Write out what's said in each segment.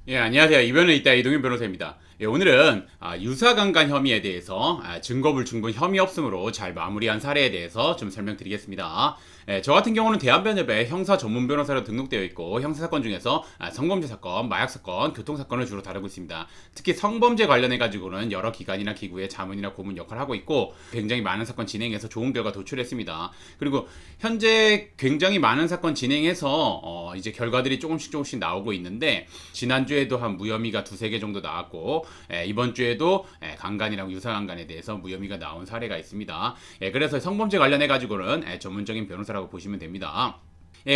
예, 안녕하세요. 이변에 있다 이동현 변호사입니다. 예, 오늘은 유사강간 혐의에 대해서 증거불충분 혐의 없음으로 잘 마무리한 사례에 대해서 좀 설명드리겠습니다. 예, 저 같은 경우는 대한변협에 형사 전문 변호사로 등록되어 있고 형사사건 중에서 성범죄 사건, 마약 사건, 교통 사건을 주로 다루고 있습니다. 특히 성범죄 관련해 가지고는 여러 기관이나 기구의 자문이나 고문 역할을 하고 있고 굉장히 많은 사건 진행해서 좋은 결과 도출했습니다. 그리고 현재 굉장히 많은 사건 진행해서 이제 결과들이 조금씩 나오고 있는데 지난주에도 한 무혐의가 두세 개 정도 나왔고 이번 주에도 강간이랑 유사강간에 대해서 무혐의가 나온 사례가 있습니다. 그래서 성범죄 관련해 가지고는 전문적인 변호사라고 보시면 됩니다.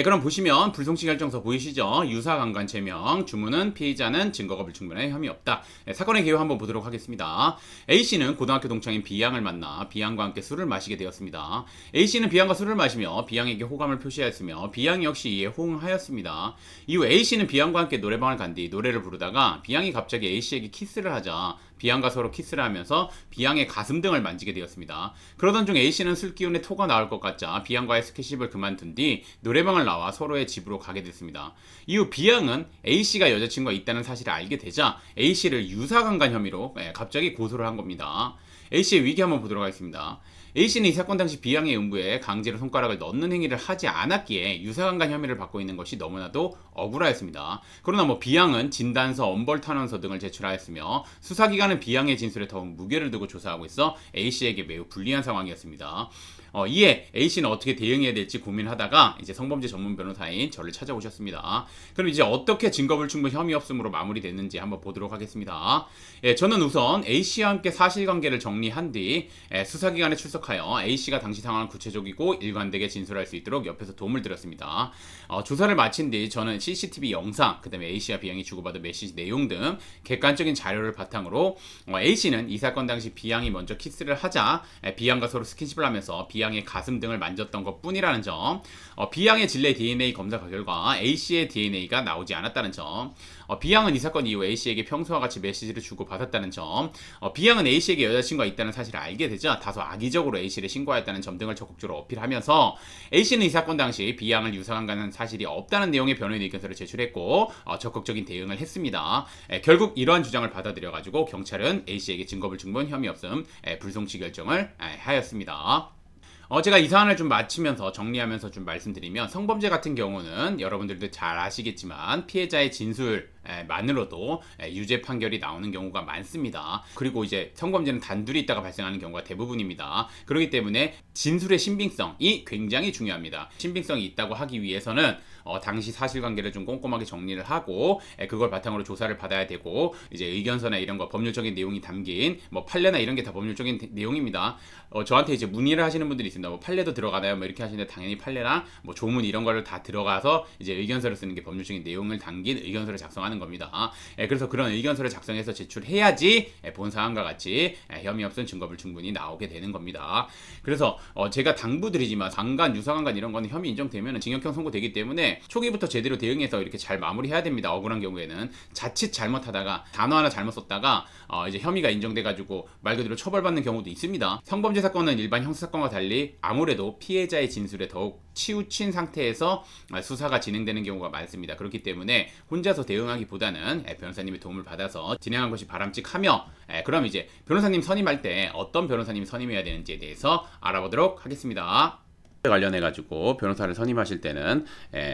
그럼 보시면 불송치 결정서 보이시죠? 유사강간 제명, 주문은 피의자는 증거가 불충분해 혐의 없다. 사건의 개요 한번 보도록 하겠습니다. A씨는 고등학교 동창인 B양을 만나 B양과 함께 술을 마시게 되었습니다. A씨는 B양과 술을 마시며 B양에게 호감을 표시하였으며 B양 역시 이에 호응하였습니다. 이후 A씨는 B양과 함께 노래방을 간 뒤 노래를 부르다가 B양이 갑자기 A씨에게 키스를 하자 B양과 서로 키스를 하면서 B양의 가슴 등을 만지게 되었습니다. 그러던 중 A씨는 술 기운에 토가 나올 것 같자 B양과의 스킨십을 그만둔 뒤 노래방을 나와 서로의 집으로 가게 됐습니다. 이후 B양은 A씨가 여자친구가 있다는 사실을 알게 되자 A씨를 유사강간 혐의로 갑자기 고소를 한 겁니다. A씨의 위기 한번 보도록 하겠습니다. A씨는 이 사건 당시 B양의 음부에 강제로 손가락을 넣는 행위를 하지 않았기에 유사강간 혐의를 받고 있는 것이 너무나도 억울하였습니다. 그러나 B양은 진단서, 엄벌탄원서 등을 제출하였으며 수사기관은 B양의 진술에 더욱 무게를 두고 조사하고 있어 A씨에게 매우 불리한 상황이었습니다. 이에 A씨는 어떻게 대응해야 될지 고민하다가 이제 성범죄 전문 변호사인 저를 찾아오셨습니다. 그럼 이제 어떻게 증거불충분 혐의 없음으로 마무리됐는지 한번 보도록 하겠습니다. 저는 우선 A씨와 함께 사실관계를 정리한 뒤 수사기관에 출석하여 A씨가 당시 상황을 구체적이고 일관되게 진술할 수 있도록 옆에서 도움을 드렸습니다. 조사를 마친 뒤 저는 CCTV 영상, 그 다음에 A씨와 B양이 주고받은 메시지 내용 등 객관적인 자료를 바탕으로 A씨는 이 사건 당시 B양이 먼저 키스를 하자 B양과 서로 스킨십을 하면서 B양의 가슴 등을 만졌던 것 뿐이라는 점, B양의 질내 DNA 검사 결과 A씨의 DNA가 나오지 않았다는 점, B양은 이 사건 이후 A씨에게 평소와 같이 메시지를 주고받았다는 점, B양은 A씨에게 여자친구가 있다는 사실을 알게 되자 다소 악의적으로 A씨를 신고하였다는 점 등을 적극적으로 어필하면서 A씨는 이 사건 당시 B양을 유사강간한 사실이 없다는 내용의 변호인 의견서를 제출했고 적극적인 대응을 했습니다. 결국 이러한 주장을 받아들여가지고 경찰은 A씨에게 증거불충분 혐의 없음 불송치 결정을 하였습니다. 제가 이 사안을 좀 마치면서 정리하면서 좀 말씀드리면 성범죄 같은 경우는 여러분들도 잘 아시겠지만 피해자의 진술 만으로도 유죄 판결이 나오는 경우가 많습니다. 그리고 이제 성범죄는 단둘이 있다가 발생하는 경우가 대부분입니다. 그렇기 때문에 진술의 신빙성이 굉장히 중요합니다. 신빙성이 있다고 하기 위해서는 당시 사실관계를 좀 꼼꼼하게 정리를 하고 그걸 바탕으로 조사를 받아야 되고 이제 의견서나 이런 거 법률적인 내용이 담긴 판례나 이런 게 다 법률적인 내용입니다. 저한테 이제 문의를 하시는 분들이 있습니다. 판례도 들어가나요? 이렇게 하시는데 당연히 판례랑 조문 이런 거를 다 들어가서 이제 의견서를 쓰는 게 법률적인 내용을 담긴 의견서를 작성하는 겁니다. 그래서 그런 의견서를 작성해서 제출해야지 본 사안과 같이 혐의 없음 증거불충분이 나오게 되는 겁니다. 그래서 제가 당부드리지만 강간, 유사강간 이런 거는 혐의 인정되면 징역형 선고되기 때문에 초기부터 제대로 대응해서 이렇게 잘 마무리해야 됩니다. 억울한 경우에는 자칫 잘못하다가 단어 하나 잘못 썼다가 이제 혐의가 인정돼가지고 말 그대로 처벌받는 경우도 있습니다. 성범죄 사건은 일반 형사사건과 달리 아무래도 피해자의 진술에 더욱 치우친 상태에서 수사가 진행되는 경우가 많습니다. 그렇기 때문에 혼자서 대응하기보다는 변호사님의 도움을 받아서 진행한 것이 바람직하며 그럼 이제 변호사님 선임할 때 어떤 변호사님 선임해야 되는지에 대해서 알아보도록 하겠습니다. 관련해가지고 변호사를 선임하실 때는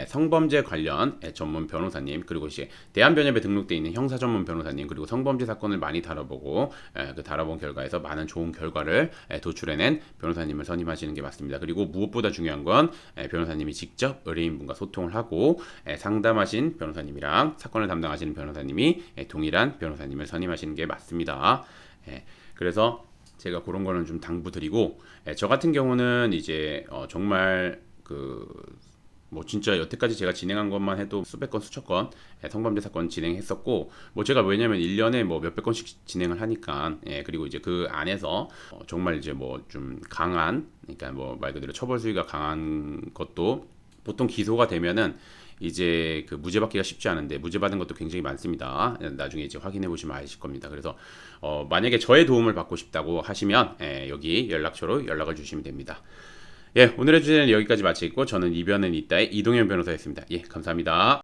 성범죄 관련 전문 변호사님, 그리고 이제 대한변협에 등록되어 있는 형사 전문 변호사님, 그리고 성범죄 사건을 많이 다뤄보고 그 다뤄본 결과에서 많은 좋은 결과를 도출해낸 변호사님을 선임하시는 게 맞습니다. 그리고 무엇보다 중요한 건 변호사님이 직접 의뢰인분과 소통을 하고 상담하신 변호사님이랑 사건을 담당하시는 변호사님이 동일한 변호사님을 선임하시는 게 맞습니다. 그래서 제가 그런 거는 좀 당부드리고 저 같은 경우는 이제 정말 진짜 여태까지 제가 진행한 것만 해도 수백 건 수천 건 성범죄 사건 진행했었고 제가 왜냐면 1년에 몇백 건씩 진행을 하니까 그리고 이제 그 안에서 정말 이제 좀 강한, 그러니까 말 그대로 처벌 수위가 강한 것도 보통 기소가 되면은 이제 무죄 받기가 쉽지 않은데 무죄 받은 것도 굉장히 많습니다. 나중에 이제 확인해 보시면 아실 겁니다. 그래서 만약에 저의 도움을 받고 싶다고 하시면 여기 연락처로 연락을 주시면 됩니다. 오늘의 주제는 여기까지 마치겠고 저는 이변은 있다의 이동현 변호사였습니다. 감사합니다.